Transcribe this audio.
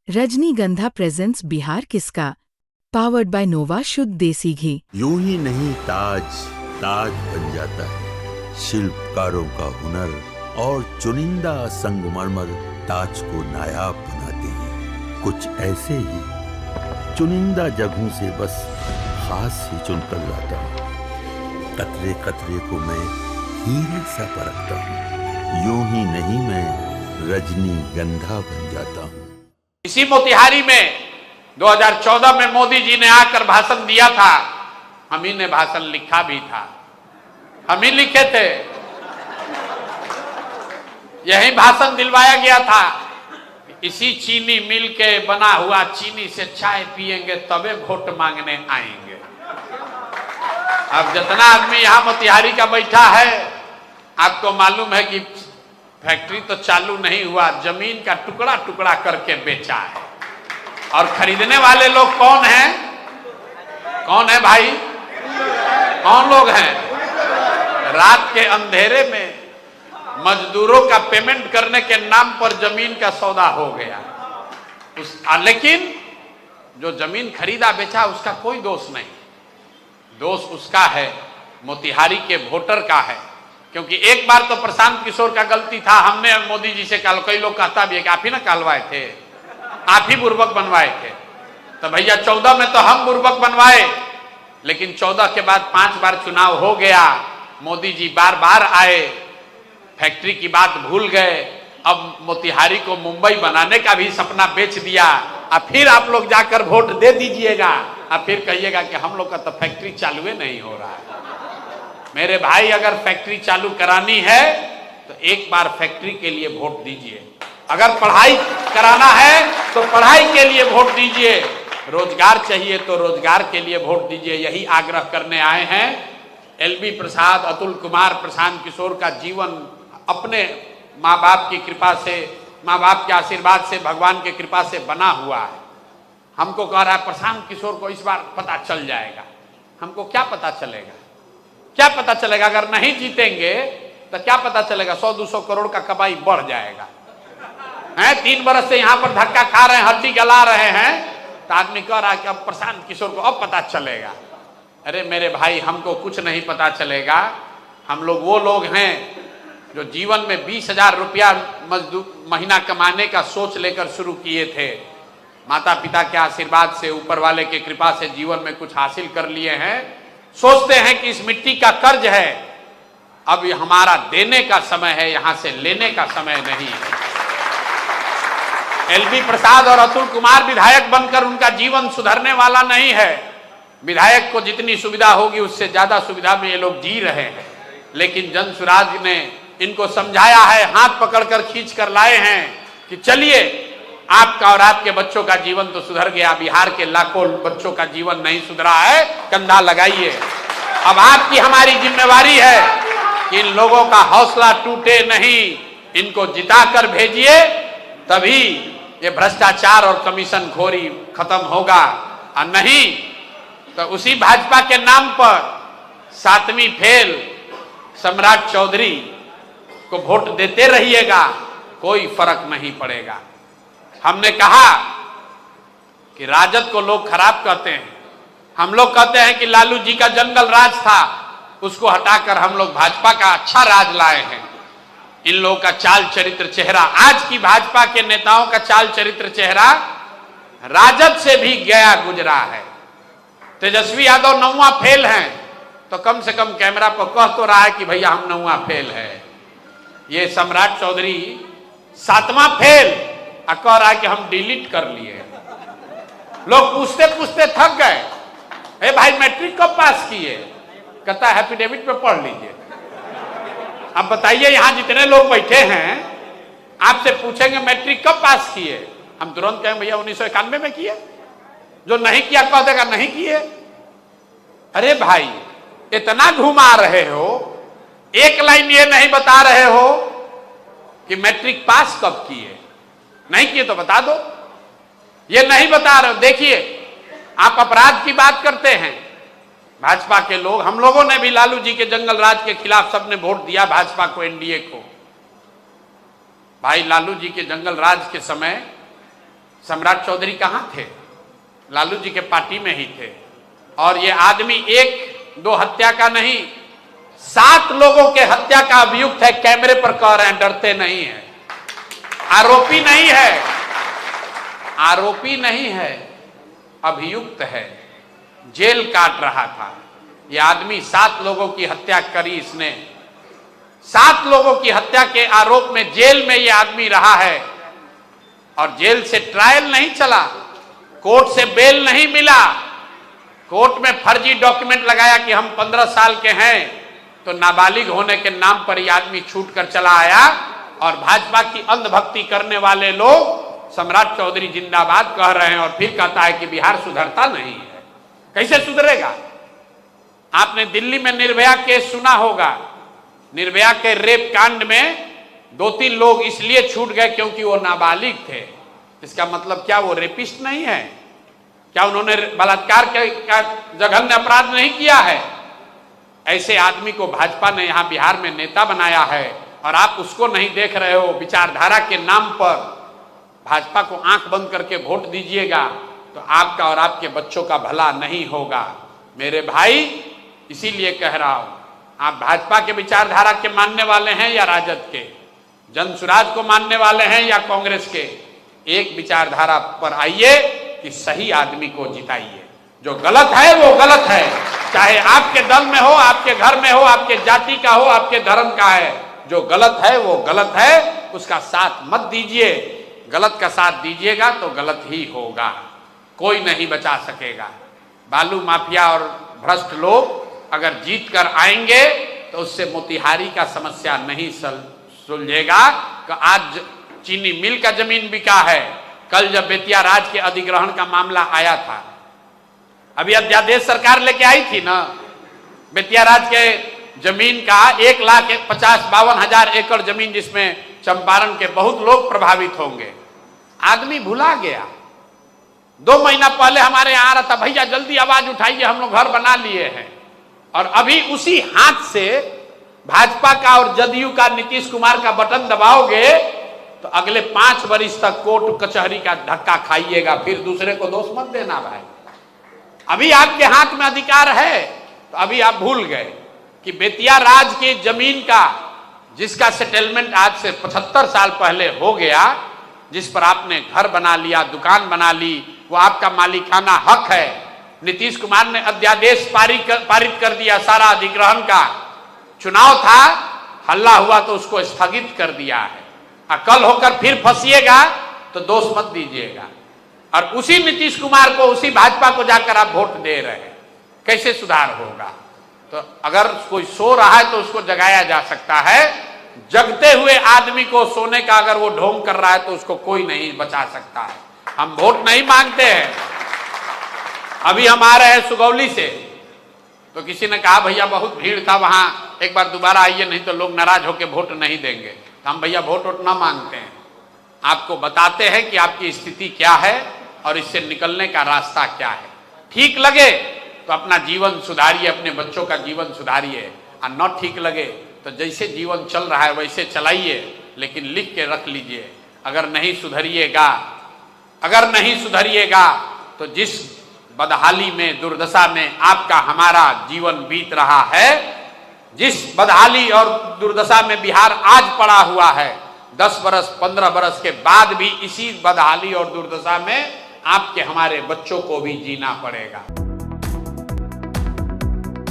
रजनीगंधा प्रेजेंट्स बिहार किसका, powered by नोवा शुद्ध देसी घी। यूं ही नहीं ताज ताज बन जाता है, शिल्पकारों का हुनर और चुनिंदा संगमरमर ताज को नायाब बनाते हैं। कुछ ऐसे ही चुनिंदा जगहों से बस खास ही चुनकर लाता हूँ। कतरे कतरे को मैं हीरे सा परखता हूँ। यूं ही नहीं मैं रजनीगंधा बन जाता हूँ। इसी मोतिहारी में 2014 में मोदी जी ने आकर भाषण दिया था। हम ही ने भाषण लिखा भी था, हम ही लिखे थे। यही भाषण दिलवाया गया था। इसी चीनी मिल के बना हुआ चीनी से चाय पिएंगे तबे वोट मांगने आएंगे। अब जितना आदमी यहां मोतिहारी का बैठा है, आपको मालूम है कि फैक्ट्री तो चालू नहीं हुआ, जमीन का टुकड़ा टुकड़ा करके बेचा है। और खरीदने वाले लोग कौन हैं? कौन है भाई? कौन लोग हैं? रात के अंधेरे में मजदूरों का पेमेंट करने के नाम पर जमीन का सौदा हो गया। लेकिन जो जमीन खरीदा बेचा उसका कोई दोष नहीं, दोष उसका है, मोतिहारी के वोटर का है। क्योंकि एक बार तो प्रशांत किशोर का गलती था, हमने मोदी जी से कहा, कई लोग कहता भी है कि आप ही ना कहलवाए थे, आप ही बुर्बक बनवाए थे। तो भैया 14 में तो हम बुर्बक बनवाए, लेकिन 14 के बाद 5 बार चुनाव हो गया, मोदी जी बार बार आए, फैक्ट्री की बात भूल गए। अब मोतिहारी को मुंबई बनाने का भी सपना बेच दिया। अब फिर आप लोग जाकर वोट दे दीजिएगा, अब फिर कहिएगा कि हम लोग का तो फैक्ट्री चालू नहीं हो रहा है। मेरे भाई, अगर फैक्ट्री चालू करानी है तो एक बार फैक्ट्री के लिए वोट दीजिए। अगर पढ़ाई कराना है तो पढ़ाई के लिए वोट दीजिए। रोजगार चाहिए तो रोजगार के लिए वोट दीजिए। यही आग्रह करने आए हैं। एलबी प्रसाद, अतुल कुमार, प्रशांत किशोर का जीवन अपने माँ बाप की कृपा से, माँ बाप के आशीर्वाद से, भगवान की कृपा से बना हुआ है। हमको कह रहा है प्रशांत किशोर को इस बार पता चल जाएगा। हमको क्या पता चलेगा? क्या पता चलेगा? अगर नहीं जीतेंगे तो क्या पता चलेगा? 100-200 करोड़ का कमाई बढ़ जाएगा। 3 बरस से यहां पर धक्का खा रहे हैं, हड्डी गला रहे हैं, तो आदमी कह रहा है कि अब प्रशांत किशोर को अब पता चलेगा। अरे मेरे भाई, हमको कुछ नहीं पता चलेगा। हम लोग वो लोग हैं जो जीवन में 20,000 रुपया महीना कमाने का सोच लेकर शुरू किए थे। माता पिता के आशीर्वाद से, ऊपर वाले की कृपा से जीवन में कुछ हासिल कर लिए हैं। सोचते हैं कि इस मिट्टी का कर्ज है, अब ये हमारा देने का समय है, यहां से लेने का समय नहीं है। एलबी प्रसाद और अतुल कुमार विधायक बनकर उनका जीवन सुधरने वाला नहीं है। विधायक को जितनी सुविधा होगी उससे ज्यादा सुविधा में ये लोग जी रहे हैं। लेकिन जन सुराज ने इनको समझाया है, हाथ पकड़कर खींच कर लाए हैं कि चलिए, आपका और आपके बच्चों का जीवन तो सुधर गया, बिहार के लाखों बच्चों का जीवन नहीं सुधरा है, कंधा लगाइए। अब आपकी हमारी जिम्मेवारी है कि इन लोगों का हौसला टूटे नहीं, इनको जिताकर भेजिए, तभी ये भ्रष्टाचार और कमीशन खोरी खत्म होगा। और नहीं तो उसी भाजपा के नाम पर 7वीं फेल सम्राट चौधरी को वोट देते रहिएगा, कोई फर्क नहीं पड़ेगा। हमने कहा कि राजद को लोग खराब कहते हैं, हम लोग कहते हैं कि लालू जी का जंगल राज था, उसको हटाकर हम लोग भाजपा का अच्छा राज लाए हैं। इन लोगों का चाल चरित्र चेहरा, आज की भाजपा के नेताओं का चाल चरित्र चेहरा राजद से भी गया गुजरा है। तेजस्वी यादव 9वां फेल हैं, तो कम से कम कैमरा पर कह तो रहा है कि भैया हम 9वां फेल है। ये सम्राट चौधरी 7वां फेल कह रहा है कि हम डिलीट कर लिए। लोग पूछते पूछते थक गए, ए भाई मैट्रिक कब पास किए? कहता है एफिडेविट पे पढ़ लीजिए। अब बताइए, यहां जितने लोग बैठे हैं आपसे पूछेंगे मैट्रिक कब पास किए, हम तुरंत कहेंगे भैया 1991 में किए। जो नहीं किया कह देगा नहीं किए। अरे भाई, इतना घुमा रहे हो, एक लाइन ये नहीं बता रहे हो कि मैट्रिक पास कब किए। नहीं किए तो बता दो, ये नहीं बता रहे हो। देखिए, आप अपराध की बात करते हैं, भाजपा के लोग, हम लोगों ने भी लालू जी के जंगल राज के खिलाफ सबने वोट दिया भाजपा को, एनडीए को। भाई लालू जी के जंगल राज के समय सम्राट चौधरी कहां थे? लालू जी के पार्टी में ही थे। और ये आदमी एक दो हत्या का नहीं, 7 लोगों के हत्या का अभियुक्त है। कैमरे पर कह रहे हैं, डरते नहीं है। आरोपी नहीं है, आरोपी नहीं है, अभियुक्त है। जेल काट रहा था यह आदमी। 7 लोगों की हत्या करी इसने। 7 लोगों की हत्या के आरोप में जेल में यह आदमी रहा है। और जेल से ट्रायल नहीं चला, कोर्ट से बेल नहीं मिला। कोर्ट में फर्जी डॉक्यूमेंट लगाया कि हम 15 साल के हैं, तो नाबालिग होने के नाम पर यह आदमी छूट कर चला आया। और भाजपा की अंधभक्ति करने वाले लोग सम्राट चौधरी जिंदाबाद कह रहे हैं और फिर कहता है कि बिहार सुधरता नहीं है। कैसे सुधरेगा? आपने दिल्ली में निर्भया केस सुना होगा। निर्भया के रेप कांड में 2-3 लोग इसलिए छूट गए क्योंकि वो नाबालिग थे। इसका मतलब क्या वो रेपिस्ट नहीं है? क्या उन्होंने बलात्कार का जघन्य अपराध नहीं किया है? ऐसे आदमी को भाजपा ने यहां बिहार में नेता बनाया है और आप उसको नहीं देख रहे हो। विचारधारा के नाम पर भाजपा को आंख बंद करके वोट दीजिएगा तो आपका और आपके बच्चों का भला नहीं होगा। मेरे भाई, इसीलिए कह रहा हूं, आप भाजपा के विचारधारा के मानने वाले हैं या राजद के, जनसुराज को मानने वाले हैं या कांग्रेस के, एक विचारधारा पर आइए कि सही आदमी को जिताइए। जो गलत है वो गलत है, चाहे आपके दल में हो, आपके घर में हो, आपके जाति का हो, आपके धर्म का है। जो गलत है वो गलत है, उसका साथ मत दीजिए। गलत का साथ दीजिएगा तो गलत ही होगा, कोई नहीं बचा सकेगा। बालू माफिया और भ्रष्ट लोग अगर जीत कर आएंगे तो उससे मोतिहारी का समस्या नहीं सुलझेगा। कि आज चीनी मिल का जमीन बिका है, कल जब बेतिया राज के अधिग्रहण का मामला आया था, अभी अध्यादेश सरकार लेके आई थी ना, बेतिया राज के जमीन का 1,50,52,000 एकड़ जमीन, जिसमें चंपारण के बहुत लोग प्रभावित होंगे। आदमी भुला गया। 2 महीना पहले हमारे यहाँ आ रहा था, भैया जल्दी आवाज उठाइए, हम लोग घर बना लिए हैं। और अभी उसी हाथ से भाजपा का और जदयू का, नीतीश कुमार का बटन दबाओगे तो अगले 5 वर्ष तक कोर्ट कचहरी का धक्का खाइएगा। फिर दूसरे को दोष मत देना भाई। अभी आपके हाथ में अधिकार है, तो अभी आप भूल गए कि बेतिया राज की जमीन का, जिसका सेटलमेंट आज से 75 साल पहले हो गया, जिस पर आपने घर बना लिया, दुकान बना ली, वो आपका मालिकाना हक है। नीतीश कुमार ने अध्यादेश पारित कर दिया सारा अधिग्रहण का। चुनाव था, हल्ला हुआ तो उसको स्थगित कर दिया है। कल होकर फिर फंसिएगा तो दोष मत दीजिएगा। और उसी नीतीश कुमार को, उसी भाजपा को जाकर आप वोट दे रहे हैं, कैसे सुधार होगा? तो अगर कोई सो रहा है तो उसको जगाया जा सकता है। जगते हुए आदमी को सोने का अगर वो ढोंग कर रहा है तो उसको कोई नहीं बचा सकता है। हम वोट नहीं मांगते हैं। अभी हम आ रहे हैं सुगौली से, तो किसी ने कहा भैया बहुत भीड़ था वहां, एक बार दोबारा आइए नहीं तो लोग नाराज होकर वोट नहीं देंगे। तो हम भैया वोट ना मांगते हैं, आपको बताते हैं कि आपकी स्थिति क्या है और इससे निकलने का रास्ता क्या है। ठीक लगे तो अपना जीवन सुधारिए, अपने बच्चों का जीवन सुधारिए, और न ठीक लगे तो जैसे जीवन चल रहा है वैसे चलाइए, लेकिन लिख के रख लीजिए। अगर नहीं सुधरिएगा तो जिस बदहाली में, दुर्दशा में आपका हमारा जीवन बीत रहा है, जिस बदहाली और दुर्दशा में बिहार आज पड़ा हुआ है, 10 बरस 15 बरस के बाद भी इसी बदहाली और दुर्दशा में आपके हमारे बच्चों को भी जीना पड़ेगा।